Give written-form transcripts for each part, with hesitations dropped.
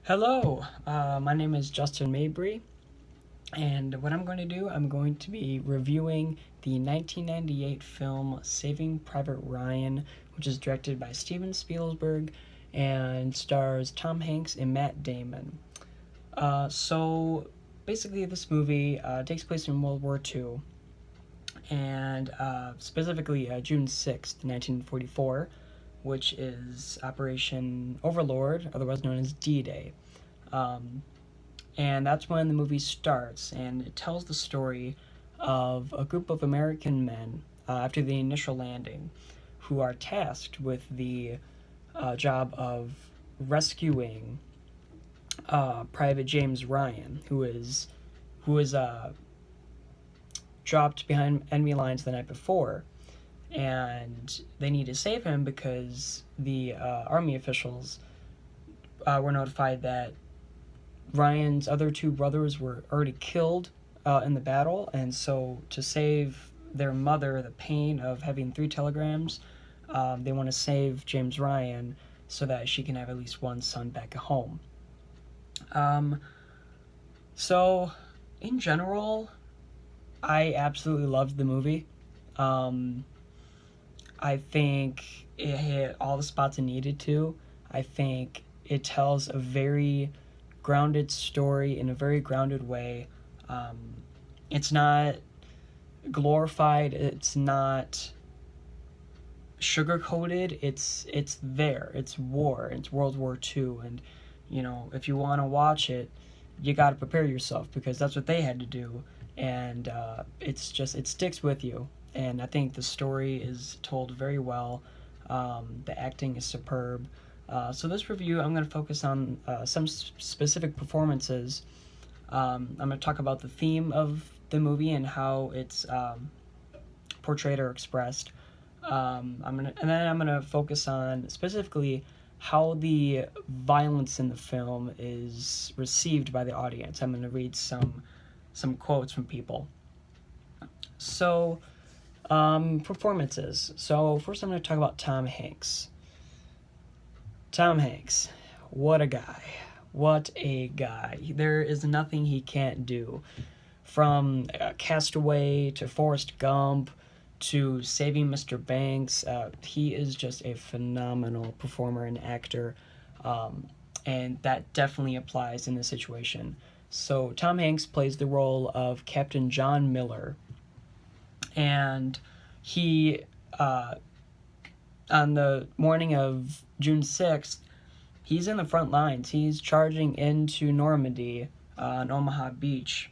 Hello, my name is Justin Mabry, and what I'm going to do, I'm going to be reviewing the 1998 film Saving Private Ryan, which is directed by Steven Spielberg and stars Tom Hanks and Matt Damon. So basically, this movie takes place in World War II, and specifically June 6th, 1944, which is Operation Overlord, otherwise known as D-Day. Um, and that's when the movie starts, and it tells the story of a group of American men after the initial landing who are tasked with the job of rescuing Private James Ryan, who is dropped behind enemy lines the night before, and they need to save him because the army officials were notified that Ryan's other two brothers were already killed in the battle, and so to save their mother the pain of having three telegrams, they want to save James Ryan so that she can have at least one son back at home. Um, so, in general, I absolutely loved the movie. Um, I think it hit all the spots it needed to. I think it tells a very grounded story in a very grounded way. Um, it's not glorified. It's not sugar coated. It's there. It's war. It's World War II, and if you want to watch it, you got to prepare yourself because that's what they had to do, and it sticks with you. And I think the story is told very well. The acting is superb. So this review, I'm going to focus on some specific performances. I'm going to talk about the theme of the movie and how it's portrayed or expressed. And then I'm gonna focus on specifically how the violence in the film is received by the audience. I'm gonna read some quotes from people. So, performances. So first, I'm gonna talk about Tom Hanks. Tom Hanks, what a guy! What a guy! There is nothing he can't do. From Castaway to Forrest Gump to Saving Mr. Banks, he is just a phenomenal performer and actor, and that definitely applies in this situation. So Tom Hanks plays the role of Captain John Miller, and he, on the morning of June 6th, he's in the front lines. He's charging into Normandy on Omaha Beach,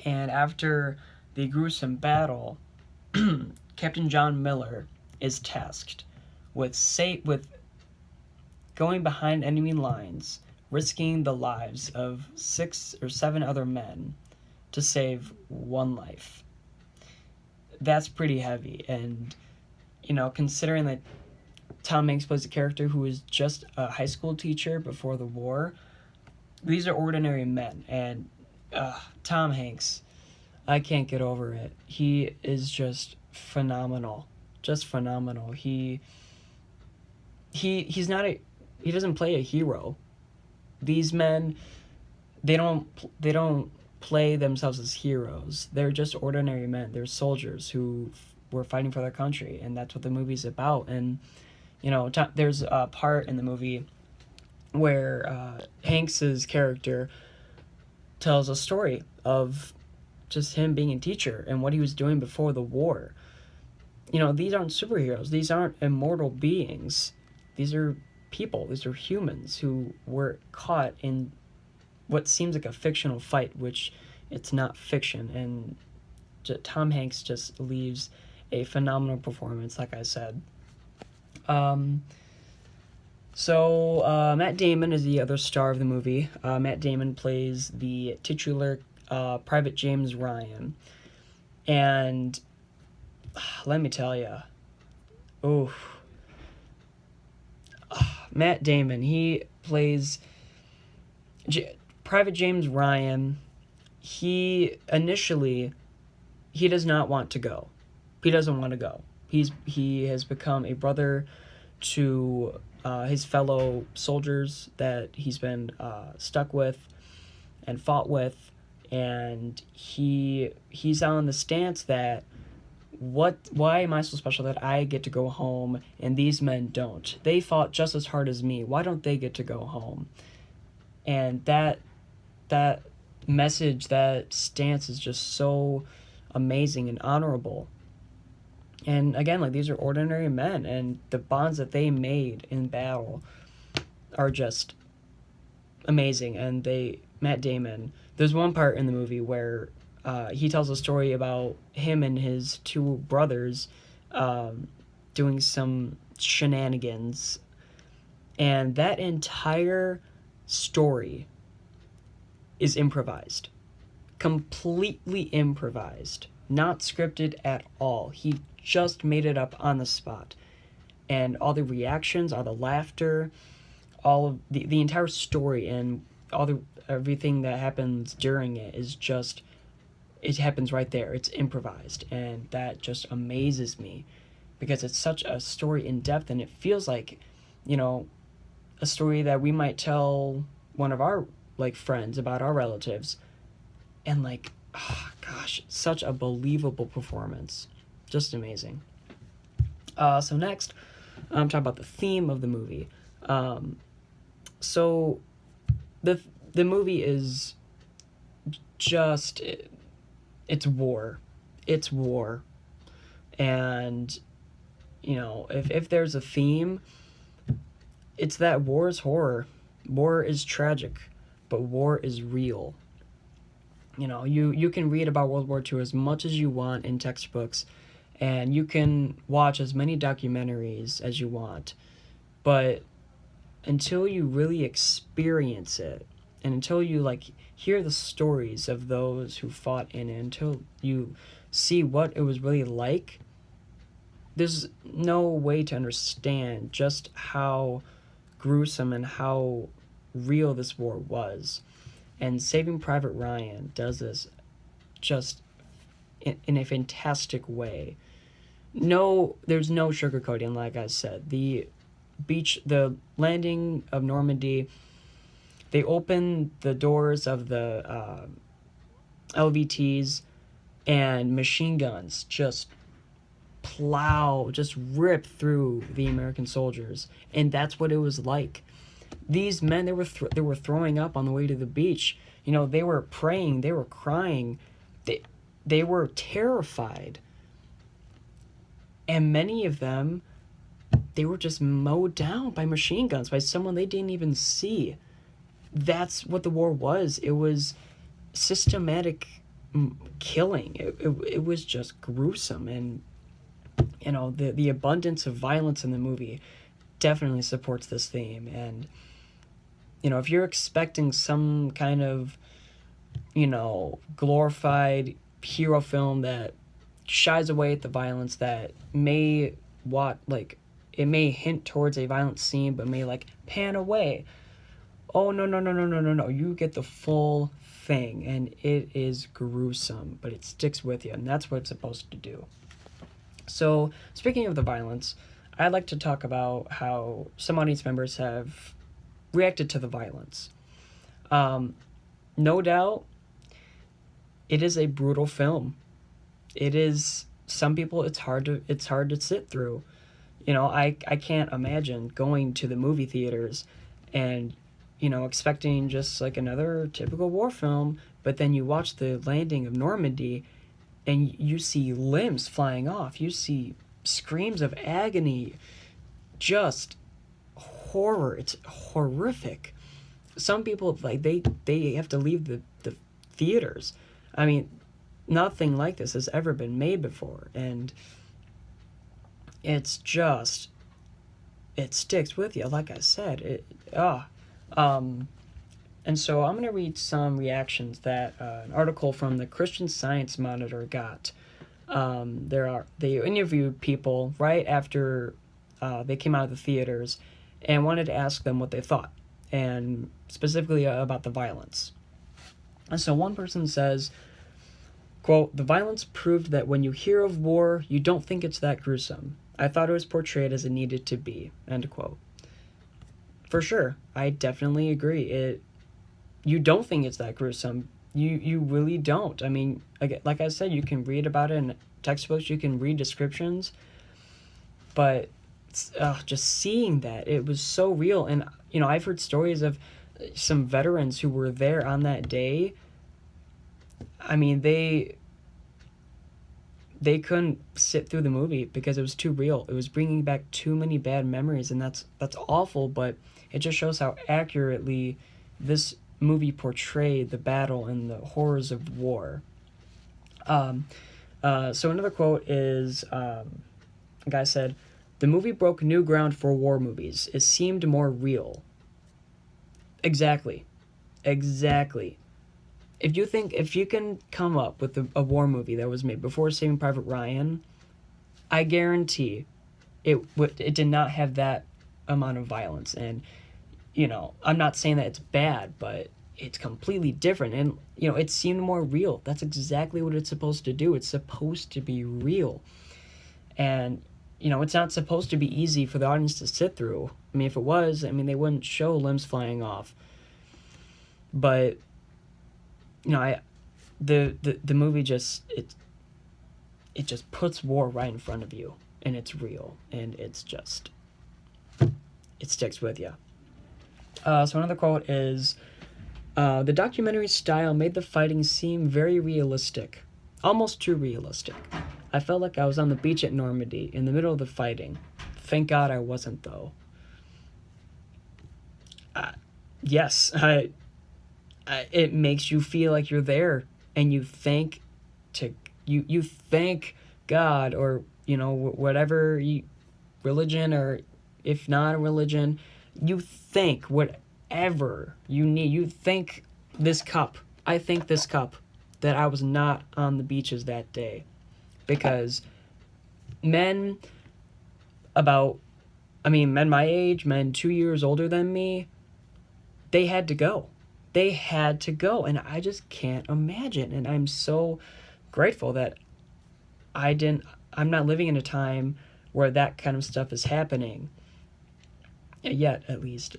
and after the gruesome battle, Captain John Miller is tasked with going behind enemy lines, risking the lives of 6 or 7 other men to save one life. That's pretty heavy, and considering that Tom Hanks plays a character who is just a high school teacher before the war, these are ordinary men, and Tom Hanks, I can't get over it. He is just phenomenal. Just phenomenal. He's not a he doesn't play a hero. These men, they don't play themselves as heroes. They're just ordinary men. They're soldiers who were fighting for their country, and that's what the movie's about. And there's a part in the movie where Hanks's character tells a story of just him being a teacher and what he was doing before the war. These aren't superheroes. These aren't immortal beings. These are people. These are humans who were caught in what seems like a fictional fight, which it's not fiction. And Tom Hanks just leaves a phenomenal performance, like I said. Matt Damon is the other star of the movie. Matt Damon plays the titular Private James Ryan. And let me tell you, oh, Matt Damon, he plays Private James Ryan. He does not want to go. He doesn't want to go. He has become a brother to his fellow soldiers that he's been stuck with and fought with, and he's on the stance that why am I so special that I get to go home and these men don't? They fought just as hard as me. Why don't they get to go home? And that message, that stance is just so amazing and honorable. And again, like, these are ordinary men, and the bonds that they made in battle are just amazing. And Matt Damon, there's one part in the movie where he tells a story about him and his two brothers doing some shenanigans, and that entire story is improvised, completely improvised, not scripted at all. He just made it up on the spot, and all the reactions, all the laughter, all of the entire story, and everything that happens during it is just, it happens right there. It's improvised, and that just amazes me because it's such a story in depth, and it feels like, a story that we might tell one of our friends about our relatives, and oh gosh, such a believable performance, just amazing. So next, I'm talking about the theme of the movie. So the movie is just, it's war. It's war. And, if there's a theme, it's that war is horror. War is tragic, but war is real. You can read about World War II as much as you want in textbooks, and you can watch as many documentaries as you want, but until you really experience it, and until you hear the stories of those who fought in it, until you see what it was really like, there's no way to understand just how gruesome and how real this war was. And Saving Private Ryan does this just in a fantastic way. There's no sugarcoating, like I said. The landing of Normandy, they open the doors of the LVTs, and machine guns just rip through the American soldiers, and that's what it was like. These men, they were throwing up on the way to the beach. They were praying, they were crying, they were terrified, and many of them, they were just mowed down by machine guns, by someone they didn't even see. That's what the war was. It was systematic killing. It was just gruesome, and the abundance of violence in the movie definitely supports this theme. And if you're expecting some kind of glorified hero film that shies away at the violence, that may it may hint towards a violent scene but may pan away, oh no, you get the full thing, and it is gruesome, but it sticks with you, and that's what it's supposed to do. So, speaking of the violence, I'd like to talk about how some audience members have reacted to the violence. No doubt, it is a brutal film. It is, some people, it's hard to sit through. I can't imagine going to the movie theaters and, expecting just another typical war film, but then you watch the landing of Normandy, and you see limbs flying off. You see screams of agony. Just horror. It's horrific. Some people, they have to leave the theaters. I mean, nothing like this has ever been made before. And it's just, it sticks with you. Like I said, and so I'm going to read some reactions that an article from the Christian Science Monitor got. They interviewed people right after they came out of the theaters and wanted to ask them what they thought, and specifically about the violence. And so one person says, quote, "The violence proved that when you hear of war, you don't think it's that gruesome. I thought it was portrayed as it needed to be, end quote. For sure, I definitely agree. You don't think it's that gruesome. You really don't. I mean, like I said, you can read about it in textbooks, you can read descriptions, but just seeing that, it was so real. And I've heard stories of some veterans who were there on that day. I mean, they couldn't sit through the movie because it was too real. It was bringing back too many bad memories, and that's awful. But it just shows how accurately this movie portrayed the battle and the horrors of war. So another quote is, a guy said, "The movie broke new ground for war movies. It seemed more real." Exactly. Exactly. If you can come up with a war movie that was made before Saving Private Ryan, I guarantee it did not have that amount of violence. And I'm not saying that it's bad, but it's completely different. And it seemed more real. That's exactly what it's supposed to do. It's supposed to be real. And it's not supposed to be easy for the audience to sit through. I mean, if it was, I mean, they wouldn't show limbs flying off. But I the movie just it just puts war right in front of you, and it's real, and it sticks with you. So another quote is, "The documentary style made the fighting seem very realistic, almost too realistic. I felt like I was on the beach at Normandy in the middle of the fighting. Thank God I wasn't, though." Yes, it makes you feel like you're there, and you thank God, or whatever religion, or if not a religion, you thank whatever you need. You thank this cup. I thank this cup that I was not on the beaches that day, because men men my age, men 2 years older than me, they had to go. They had to go, and I just can't imagine. And I'm so grateful that I'm not living in a time where that kind of stuff is happening yet, at least.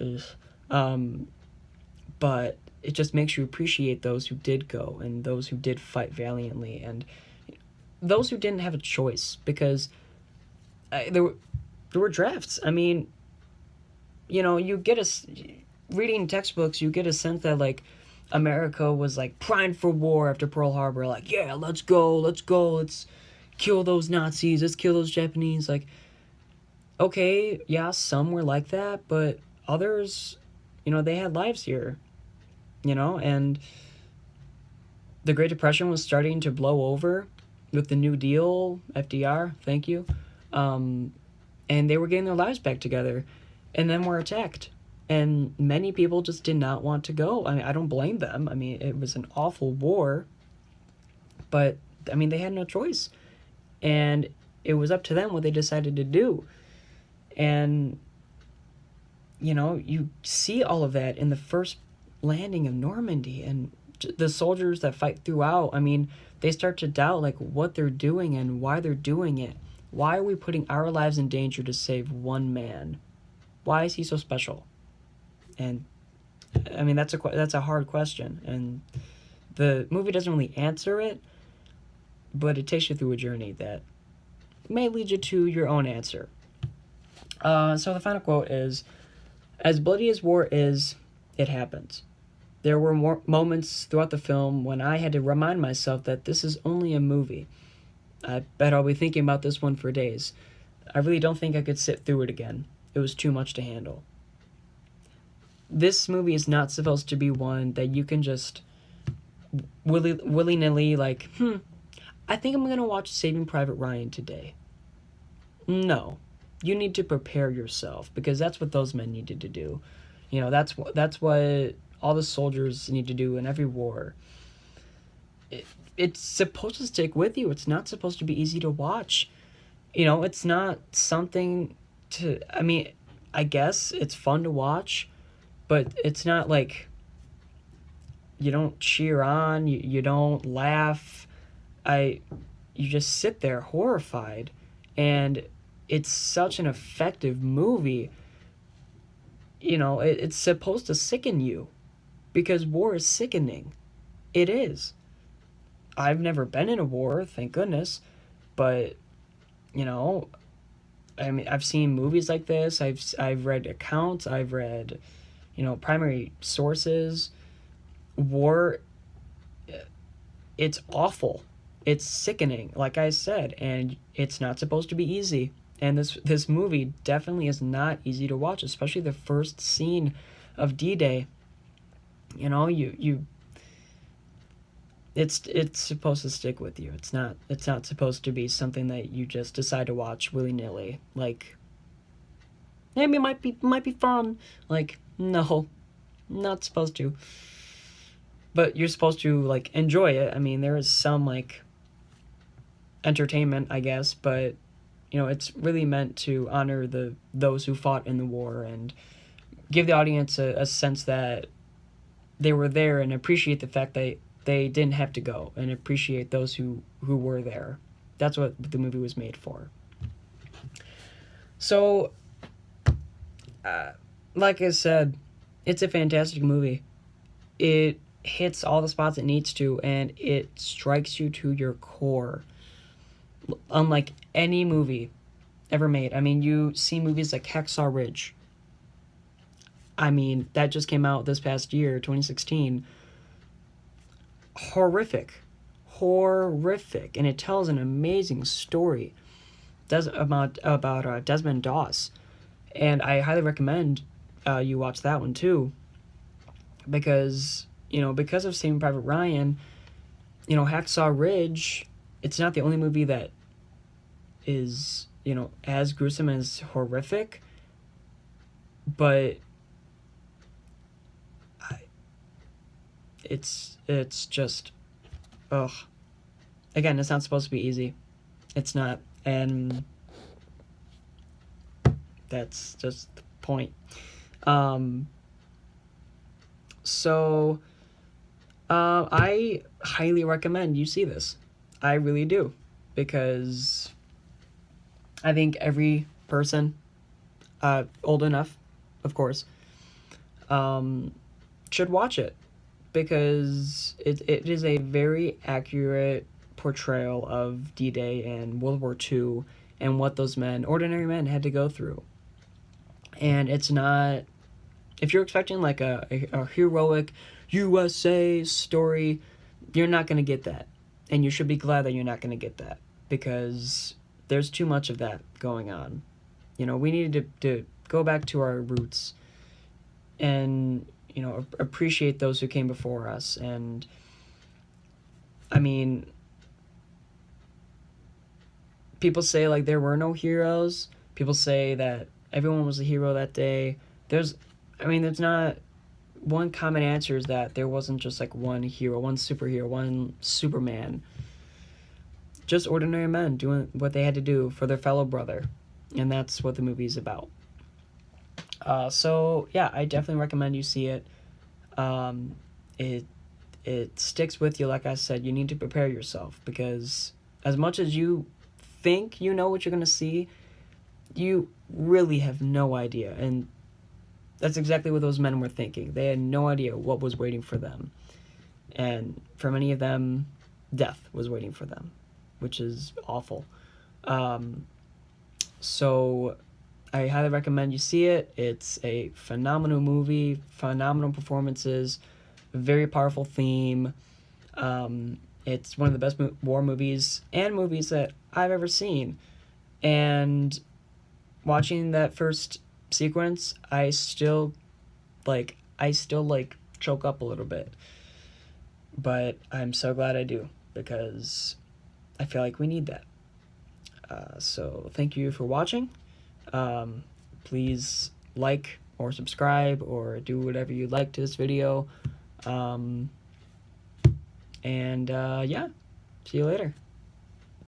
But it just makes you appreciate those who did go, and those who did fight valiantly, and those who didn't have a choice, because there were drafts. I mean, you get reading textbooks, you get a sense that, like, America was, like, primed for war after Pearl Harbor. Like, yeah, let's go, let's kill those Nazis, let's kill those Japanese. Like, okay, yeah, some were like that, but others, they had lives here, and the Great Depression was starting to blow over with the New Deal, FDR, thank you, and they were getting their lives back together, and then were attacked. And many people just did not want to go. I mean, I don't blame them. I mean, it was an awful war, but I mean, they had no choice, and it was up to them what they decided to do. And you see all of that in the first landing of Normandy, and the soldiers that fight throughout. I mean, they start to doubt, like, what they're doing and why they're doing it. Why are we putting our lives in danger to save one man? Why is he so special? And I mean, that's a hard question, and the movie doesn't really answer it, but it takes you through a journey that may lead you to your own answer. So the final quote is, "As bloody as war is, it happens. There were more moments throughout the film when I had to remind myself that this is only a movie. I bet I'll be thinking about this one for days. I really don't think I could sit through it again. It was too much to handle." This movie is not supposed to be one that you can just willy-nilly, like, I think I'm going to watch Saving Private Ryan today. No. You need to prepare yourself, because that's what those men needed to do. That's what all the soldiers need to do in every war. It's supposed to stick with you. It's not supposed to be easy to watch. It's not something to, I mean, I guess it's fun to watch, but it's not like you don't cheer on, you don't laugh. You just sit there horrified, and it's such an effective movie. It's supposed to sicken you because war is sickening. It is. I've never been in a war, thank goodness, but you know, I mean, I've seen movies like this. I've read accounts. I've read, primary sources. War, it's awful. It's sickening, like I said, and it's not supposed to be easy. And this movie definitely is not easy to watch, especially the first scene of D-Day. You it's supposed to stick with you. It's not supposed to be something that you just decide to watch willy-nilly. Like, maybe it might be fun. Like, no, not supposed to. But you're supposed to like enjoy it. I mean, there is some like entertainment, I guess, but it's really meant to honor those who fought in the war and give the audience a sense that they were there and appreciate the fact that they didn't have to go and appreciate those who were there. That's what the movie was made for. So, like I said, it's a fantastic movie. It hits all the spots it needs to, and it strikes you to your core. Unlike any movie ever made. I mean, you see movies like Hacksaw Ridge. I mean, that just came out this past year, 2016. Horrific. And it tells an amazing story about Desmond Doss. And I highly recommend you watch that one too. Because of Saving Private Ryan, Hacksaw Ridge, it's not the only movie that is, as gruesome as horrific, but it's just, ugh. Again, it's not supposed to be easy. It's not, and that's just the point. I highly recommend you see this. I really do, because I think every person, old enough, of course, should watch it, because it is a very accurate portrayal of D-Day and World War II and what those ordinary men, had to go through. And it's not, if you're expecting like a heroic USA story, you're not going to get that. And you should be glad that you're not going to get that, because there's too much of that going on. We need to go back to our roots and, appreciate those who came before us. And, I mean, people say, like, there were no heroes. People say that everyone was a hero that day. There's not... One common answer is that there wasn't just, like, one hero, one superhero, one Superman. Just ordinary men doing what they had to do for their fellow brother. And that's what the movie's about. So, yeah, I definitely recommend you see it. It sticks with you, like I said. You need to prepare yourself, because as much as you think you know what you're going to see, you really have no idea. And that's exactly what those men were thinking. They had no idea what was waiting for them. And for many of them, death was waiting for them, which is awful. So I highly recommend you see it. It's a phenomenal movie, phenomenal performances, very powerful theme. It's one of the best war movies and movies that I've ever seen. And watching that first sequence, I still choke up a little bit. But I'm so glad I do, because I feel like we need that. So thank you for watching. Please like or subscribe or do whatever you like to this video. Yeah, see you later.